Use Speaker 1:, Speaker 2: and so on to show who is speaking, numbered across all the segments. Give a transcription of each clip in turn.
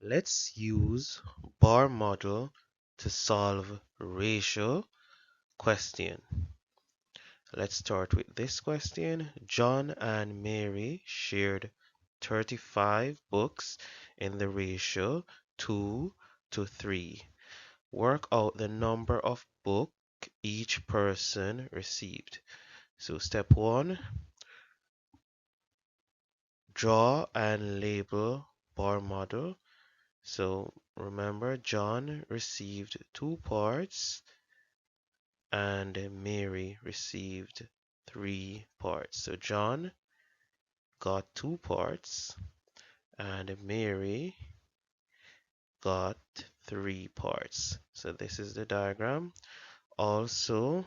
Speaker 1: Let's use bar model to solve ratio question. Let's start with this question. John and Mary shared 35 books in the ratio 2 to 3. Work out the number of books each person received. So step 1, draw and label bar model. So remember, John received 2 parts and Mary received 3 parts. So John got 2 parts and Mary got 3 parts. So this is the diagram. Also,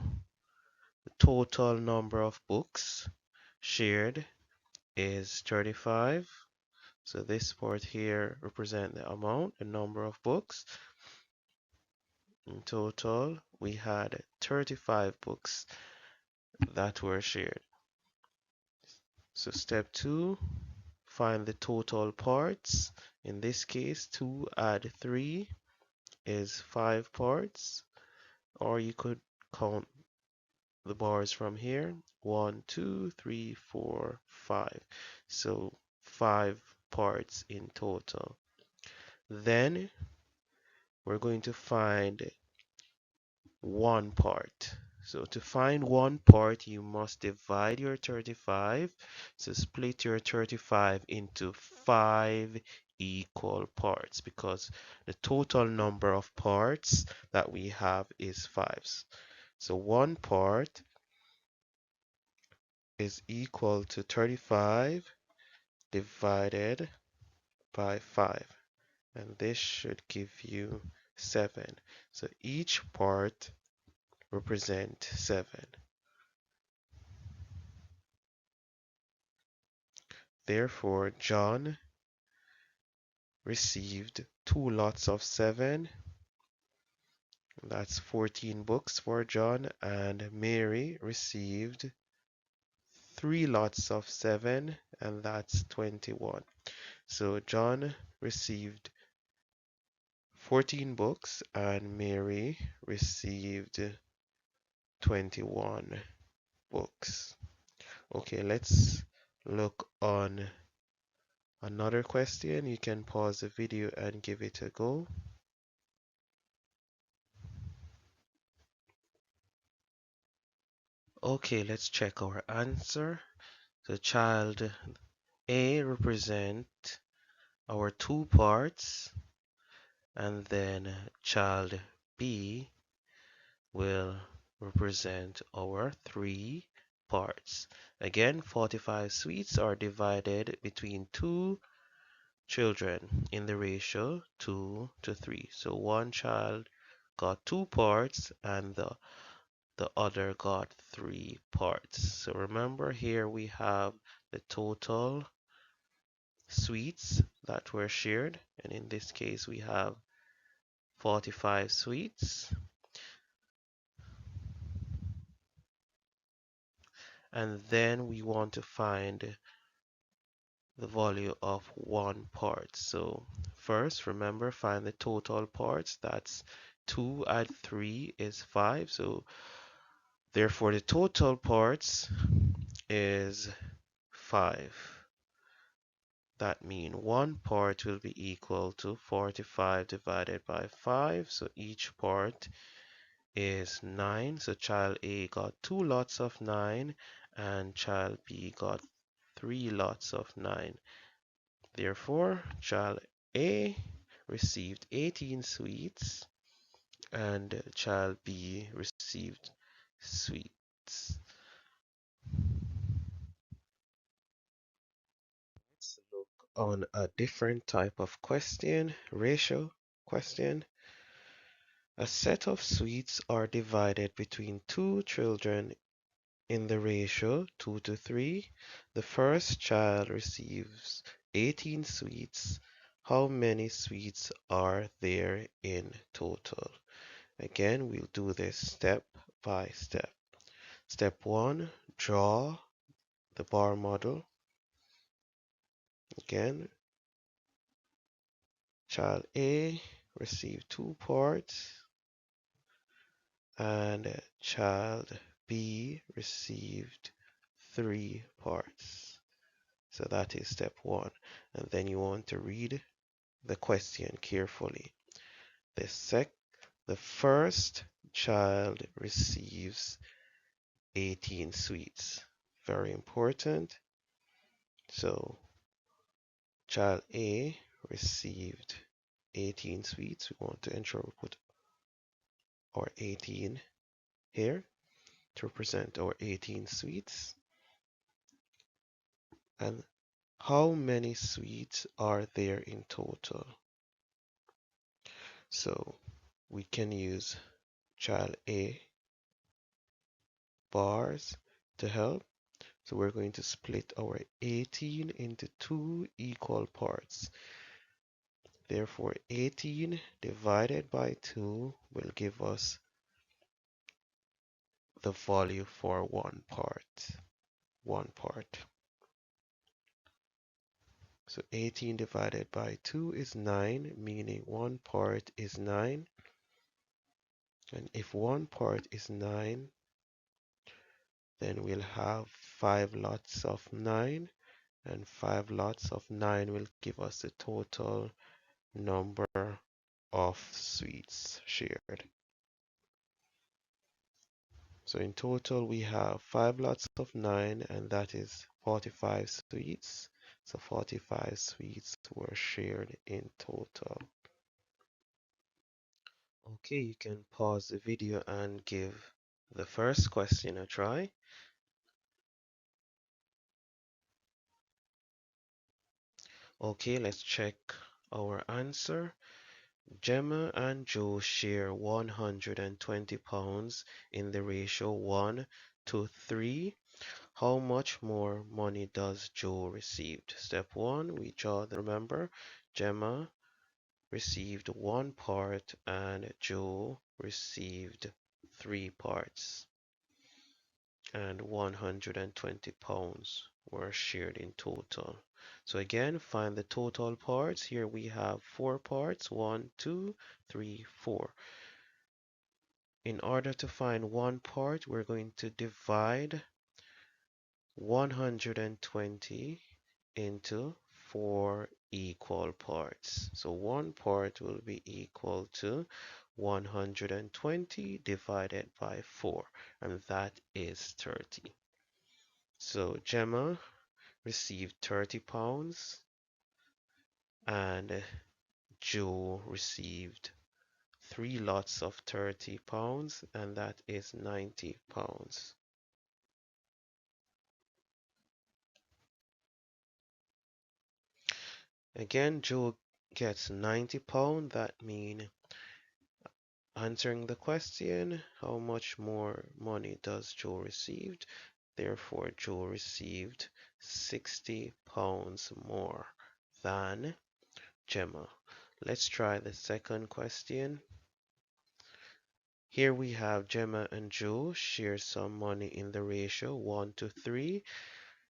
Speaker 1: the total number of books shared is 35. So this part here represents the amount, the number of books. In total, we had 35 books that were shared. So step 2, find the total parts. In this case, 2 add 3 is 5 parts, or you could count the bars from here. 1, 2, 3, 4, 5. So 5 parts in total. Then we're going to find one part. So to find one part, you must divide your 35. So split your 35 into 5 equal parts because the total number of parts that we have is 5. So one part is equal to 35 divided by 5. And this should give you 7. So each part represent 7. Therefore, John received 2 lots of 7. That's 14 books for John. And Mary received 3 lots of 7, and that's 21. So John received 14 books, and Mary received 21 books. Okay, let's look on another question. You can pause the video and give it a go. Okay, let's check our answer. So child A represent our 2 parts, and then child B will represent our 3 parts. Again, 45 sweets are divided between 2 children in the ratio 2 to 3. So one child got 2 parts and the other got 3 parts. So remember, here we have the total sweets that were shared, and in this case we have 45 sweets, and then we want to find the value of one part. So first, remember, find the total parts. That's 2 add 3 is 5. So therefore the total parts is 5. That means one part will be equal to 45 divided by 5. So each part is 9. So child A got 2 lots of 9 and child B got 3 lots of 9. Therefore, child A received 18 sweets and child B received sweets. Let's look on a different type of question, ratio question. A set of sweets are divided between 2 children in the ratio 2 to 3. The first child receives 18 sweets. How many sweets are there in total? Again, we'll do this step by step. Step 1, draw the bar model. Again, Child A received 2 parts and child B received 3 parts. So that is step one. And then you want to read the question carefully. The first child receives 18 sweets. Very important. So child A received 18 sweets. We want to ensure we put our 18 here to represent our 18 sweets. And how many sweets are there in total? So we can use child A bars to help. So we're going to split our 18 into 2 equal parts. Therefore, 18 divided by 2 will give us the value for 1 part. 1 part. So 18 divided by 2 is 9, meaning 1 part is 9. And if 1 part is 9, then we'll have 5 lots of 9, and 5 lots of 9 will give us the total number of sweets shared. So in total we have 5 lots of 9, and that is 45 sweets. So 45 sweets were shared in total. Okay, you can pause the video and give the first question a try. Okay, let's check our answer. Gemma and Joe share 120 pounds in the ratio 1 to 3. How much more money does Joe receive? Step 1, we draw the, remember, Gemma received 1 part and Joe received 3 parts. And 120 pounds were shared in total. So again, find the total parts. Here we have 4 parts, 1, 2, 3, 4. In order to find 1 part, we're going to divide 120 into 4 equal parts. So 1 part will be equal to 120 divided by 4, and that is 30. So Gemma received 30 pounds and Joe received 3 lots of 30 pounds, and that is 90 pounds. Again, Joe gets 90 pounds. That means answering the question, how much more money does Joe received? Therefore, Joe received 60 pounds more than Gemma. Let's try the second question. Here we have Gemma and Joe share some money in the ratio 1 to 3.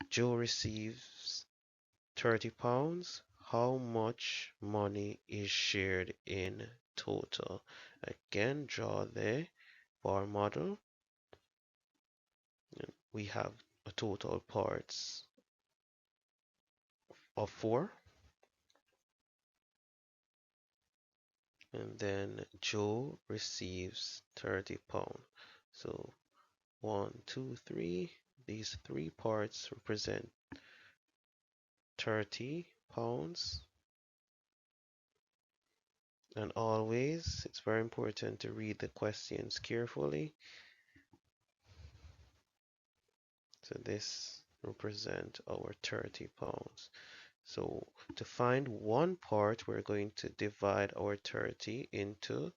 Speaker 1: Joe receives 30 pounds. How much money is shared in total? Again, draw the bar model. We have a total parts of 4. And then Joe receives 30 pounds. So 1, 2, 3. These 3 parts represent 30 pounds. And always, it's very important to read the questions carefully. So this represents our 30 pounds. So to find 1 part, we're going to divide our 30 into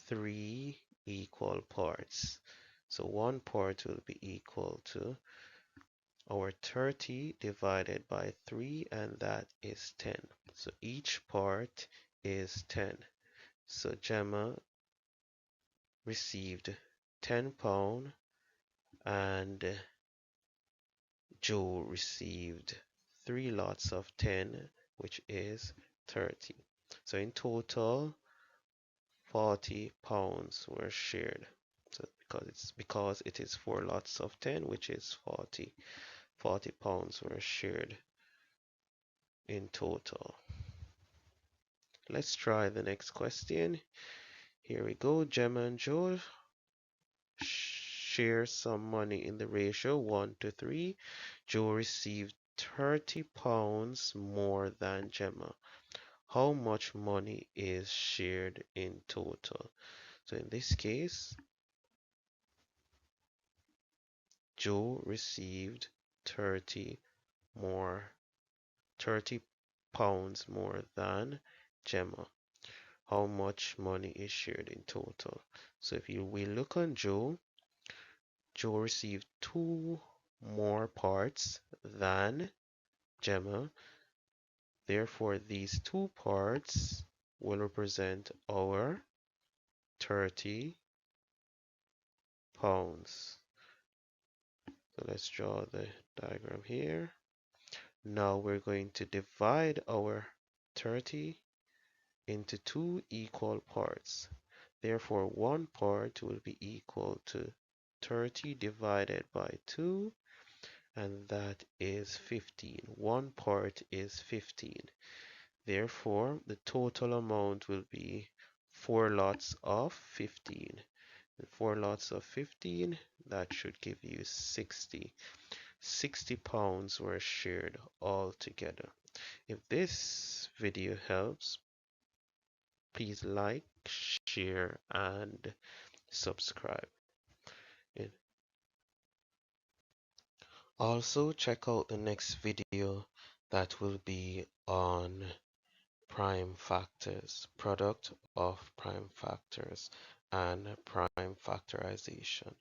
Speaker 1: 3 equal parts. So 1 part will be equal to our 30 divided by 3, and that is 10. So each part is 10. So Gemma received 10 pounds and Joe received 3 lots of 10, which is 30. So in total, £40 were shared. So because it is 4 lots of 10, which is 40. £40 were shared in total. Let's try the next question. Here we go. Gemma and Joe share some money in the ratio 1 to 3. Joe received £30 more than Gemma. How much money is shared in total? So in this case, Joe received 30 more, £30 more than Gemma. How much money is shared in total? So if we look on Joe, Joe received 2 more parts than Gemma. Therefore, these 2 parts will represent our £30. So let's draw the diagram here. Now we're going to divide our 30 into 2 equal parts. Therefore, 1 part will be equal to 30 divided by 2, and that is 15. 1 part is 15. Therefore, the total amount will be 4 lots of 15. And 4 lots of 15, that should give you 60. £60 were shared all together. If this video helps, please like, share, and subscribe. And also check out the next video that will be on prime factors, product of prime factors, and prime factorization.